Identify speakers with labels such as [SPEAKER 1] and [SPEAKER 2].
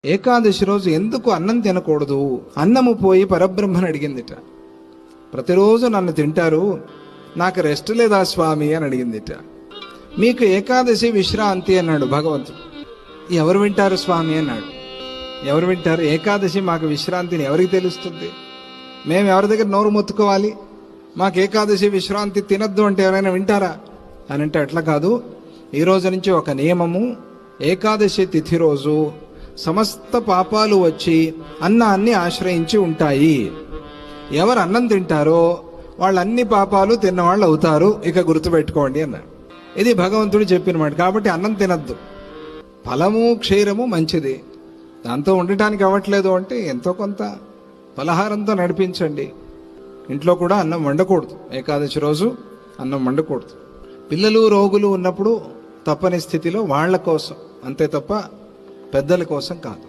[SPEAKER 1] ఏకాదశి రోజు ఎందుకు అన్నం తినకూడదు? అన్నము పోయి పరబ్రహ్మని అడిగిందిట. ప్రతిరోజు నన్ను తింటారు, నాకు రెస్ట్ లేదా స్వామి అని అడిగిందిట. మీకు ఏకాదశి విశ్రాంతి అన్నాడు భగవంతుడు. ఎవరు వింటారు స్వామి అన్నాడు. ఎవరు వింటారు? ఏకాదశి మాకు విశ్రాంతిని ఎవరికి తెలుస్తుంది? మేము ఎవరి దగ్గర నోరు మొత్తుకోవాలి? మాకు ఏకాదశి విశ్రాంతి తినద్దు అంటే ఎవరైనా వింటారా అని అంటే అట్లా కాదు. ఈ రోజు నుంచి ఒక నియమము, ఏకాదశి తిథి రోజు సమస్త పాపాలు వచ్చి అన్నాన్ని ఆశ్రయించి ఉంటాయి. ఎవరు అన్నం తింటారో వాళ్ళు అన్ని పాపాలు తిన్నవాళ్ళు అవుతారు, ఇక గుర్తుపెట్టుకోండి అన్నారు. ఇది భగవంతుడు చెప్పిన మాట. కాబట్టి అన్నం తినద్దు. ఫలము క్షీరము మంచిది, దాంతో ఉండటానికి అవ్వట్లేదు అంటే ఎంతో కొంత పలహారంతో నడిపించండి. ఇంట్లో కూడా అన్నం వండకూడదు, ఏకాదశి రోజు అన్నం వండకూడదు. పిల్లలు రోగులు ఉన్నప్పుడు తప్పని స్థితిలో వాళ్ళ కోసం అంతే తప్ప పెద్దల కోసం కాదు.